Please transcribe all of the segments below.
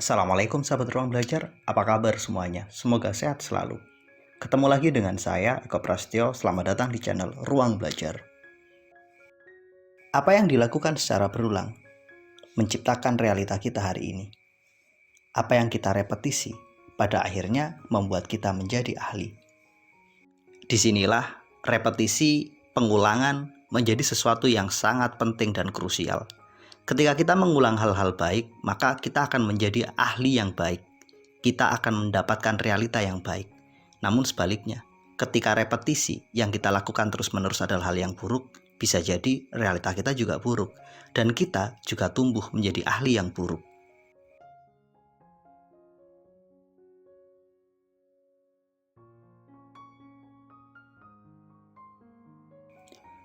Assalamualaikum sahabat ruang belajar, apa kabar semuanya? Semoga sehat selalu. Ketemu lagi dengan saya, Eko Prasetyo, selamat datang di channel Ruang Belajar. Apa yang dilakukan secara berulang, menciptakan realita kita hari ini. Apa yang kita repetisi, pada akhirnya membuat kita menjadi ahli. Disinilah repetisi, pengulangan, menjadi sesuatu yang sangat penting dan krusial. Ketika kita mengulang hal-hal baik, maka kita akan menjadi ahli yang baik. Kita akan mendapatkan realita yang baik. Namun sebaliknya, ketika repetisi yang kita lakukan terus-menerus adalah hal yang buruk, bisa jadi realita kita juga buruk. Dan kita juga tumbuh menjadi ahli yang buruk.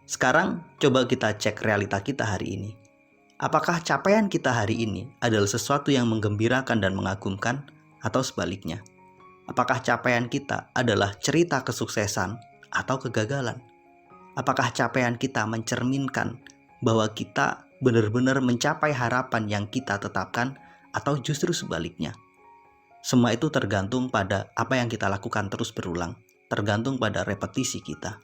Sekarang coba kita cek realita kita hari ini. Apakah capaian kita hari ini adalah sesuatu yang menggembirakan dan mengagumkan, atau sebaliknya? Apakah capaian kita adalah cerita kesuksesan atau kegagalan? Apakah capaian kita mencerminkan bahwa kita benar-benar mencapai harapan yang kita tetapkan, atau justru sebaliknya? Semua itu tergantung pada apa yang kita lakukan terus berulang, tergantung pada repetisi kita.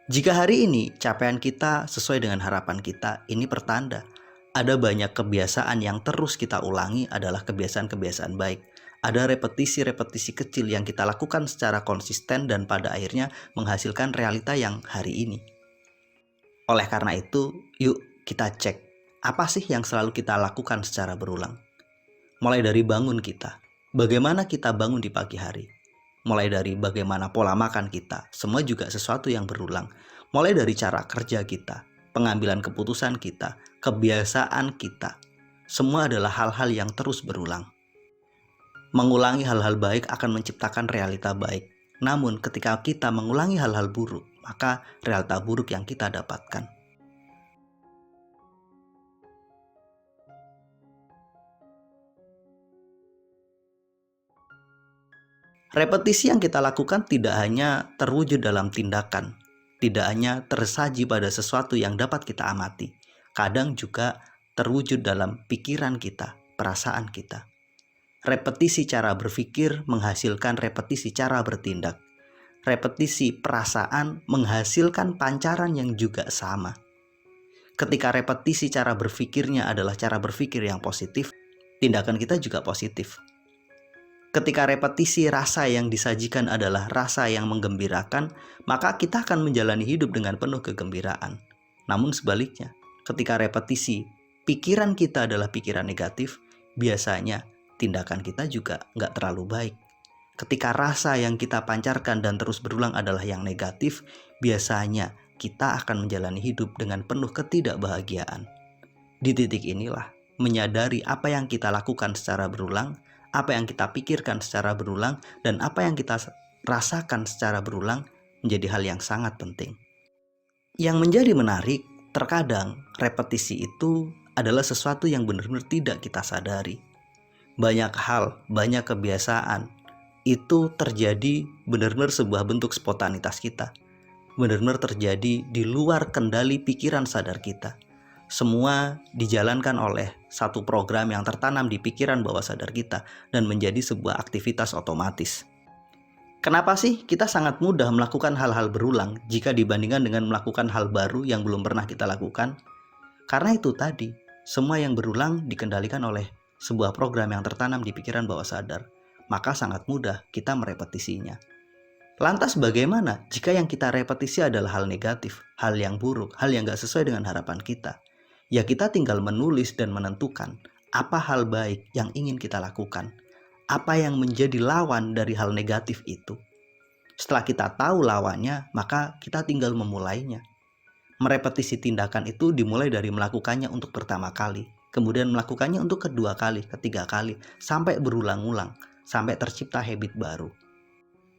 Jika hari ini capaian kita sesuai dengan harapan kita, ini pertanda ada banyak kebiasaan yang terus kita ulangi adalah kebiasaan-kebiasaan baik. Ada repetisi-repetisi kecil yang kita lakukan secara konsisten dan pada akhirnya menghasilkan realita yang hari ini. Oleh karena itu, yuk kita cek apa sih yang selalu kita lakukan secara berulang. Mulai dari bangun kita, bagaimana kita bangun di pagi hari. Mulai dari bagaimana pola makan kita, semua juga sesuatu yang berulang. Mulai dari cara kerja kita, pengambilan keputusan kita, kebiasaan kita, semua adalah hal-hal yang terus berulang. Mengulangi hal-hal baik akan menciptakan realita baik. Namun ketika kita mengulangi hal-hal buruk, maka realita buruk yang kita dapatkan. Repetisi yang kita lakukan tidak hanya terwujud dalam tindakan, tidak hanya tersaji pada sesuatu yang dapat kita amati, kadang juga terwujud dalam pikiran kita, perasaan kita. Repetisi cara berpikir menghasilkan repetisi cara bertindak. Repetisi perasaan menghasilkan pancaran yang juga sama. Ketika repetisi cara berpikirnya adalah cara berpikir yang positif, tindakan kita juga positif. Ketika repetisi rasa yang disajikan adalah rasa yang menggembirakan, maka kita akan menjalani hidup dengan penuh kegembiraan. Namun sebaliknya, ketika repetisi pikiran kita adalah pikiran negatif, biasanya tindakan kita juga nggak terlalu baik. Ketika rasa yang kita pancarkan dan terus berulang adalah yang negatif, biasanya kita akan menjalani hidup dengan penuh ketidakbahagiaan. Di titik inilah, menyadari apa yang kita lakukan secara berulang, apa yang kita pikirkan secara berulang, dan apa yang kita rasakan secara berulang menjadi hal yang sangat penting. Yang menjadi menarik, terkadang repetisi itu adalah sesuatu yang benar-benar tidak kita sadari. Banyak hal, banyak kebiasaan, itu terjadi benar-benar sebuah bentuk spontanitas kita. Benar-benar terjadi di luar kendali pikiran sadar kita. Semua dijalankan oleh satu program yang tertanam di pikiran bawah sadar kita dan menjadi sebuah aktivitas otomatis. Kenapa sih kita sangat mudah melakukan hal-hal berulang jika dibandingkan dengan melakukan hal baru yang belum pernah kita lakukan? Karena itu tadi, semua yang berulang dikendalikan oleh sebuah program yang tertanam di pikiran bawah sadar, maka sangat mudah kita merepetisinya. Lantas bagaimana jika yang kita repetisi adalah hal negatif, hal yang buruk, hal yang gak sesuai dengan harapan kita? Ya kita tinggal menulis dan menentukan apa hal baik yang ingin kita lakukan, apa yang menjadi lawan dari hal negatif itu. Setelah kita tahu lawannya, maka kita tinggal memulainya. Merepetisi tindakan itu dimulai dari melakukannya untuk pertama kali, kemudian melakukannya untuk kedua kali, ketiga kali, sampai berulang-ulang, sampai tercipta habit baru.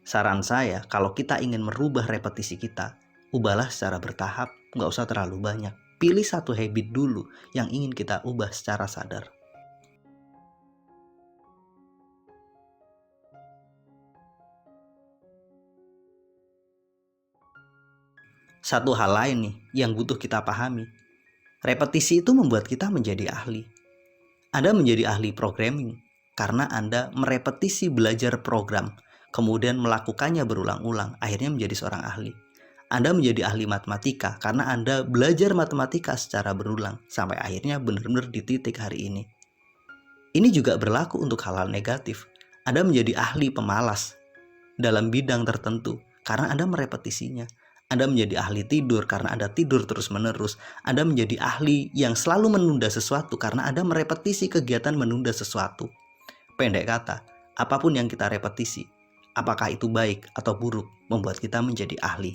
Saran saya, kalau kita ingin merubah repetisi kita, ubahlah secara bertahap, nggak usah terlalu banyak. Pilih satu habit dulu yang ingin kita ubah secara sadar. Satu hal lain nih yang butuh kita pahami. Repetisi itu membuat kita menjadi ahli. Anda menjadi ahli programming karena Anda merepetisi belajar program, kemudian melakukannya berulang-ulang, akhirnya menjadi seorang ahli. Anda menjadi ahli matematika karena Anda belajar matematika secara berulang sampai akhirnya benar-benar di titik hari ini. Ini juga berlaku untuk hal-hal negatif. Anda menjadi ahli pemalas dalam bidang tertentu karena Anda merepetisinya. Anda menjadi ahli tidur karena Anda tidur terus-menerus. Anda menjadi ahli yang selalu menunda sesuatu karena Anda merepetisi kegiatan menunda sesuatu. Pendek kata, apapun yang kita repetisi, apakah itu baik atau buruk, membuat kita menjadi ahli.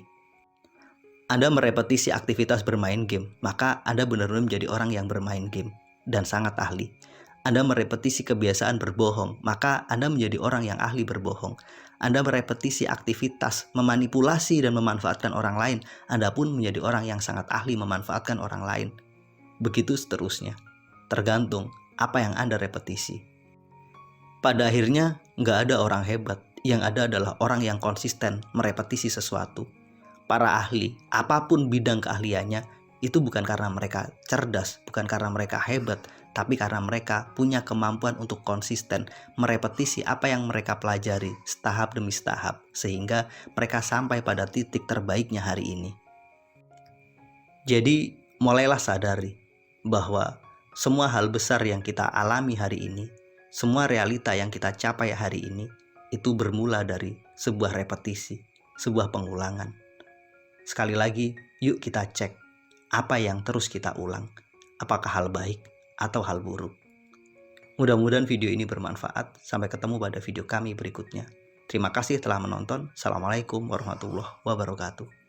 Anda merepetisi aktivitas bermain game, maka Anda benar-benar menjadi orang yang bermain game dan sangat ahli. Anda merepetisi kebiasaan berbohong, maka Anda menjadi orang yang ahli berbohong. Anda merepetisi aktivitas memanipulasi dan memanfaatkan orang lain, Anda pun menjadi orang yang sangat ahli memanfaatkan orang lain. Begitu seterusnya, tergantung apa yang Anda repetisi. Pada akhirnya, nggak ada orang hebat, yang ada adalah orang yang konsisten merepetisi sesuatu. Para ahli, apapun bidang keahliannya, itu bukan karena mereka cerdas, bukan karena mereka hebat, tapi karena mereka punya kemampuan untuk konsisten merepetisi apa yang mereka pelajari setahap demi setahap, sehingga mereka sampai pada titik terbaiknya hari ini. Jadi, mulailah sadari bahwa semua hal besar yang kita alami hari ini, semua realita yang kita capai hari ini, itu bermula dari sebuah repetisi, sebuah pengulangan. Sekali lagi, yuk kita cek apa yang terus kita ulang. Apakah hal baik atau hal buruk. Mudah-mudahan video ini bermanfaat. Sampai ketemu pada video kami berikutnya. Terima kasih telah menonton. Assalamualaikum warahmatullahi wabarakatuh.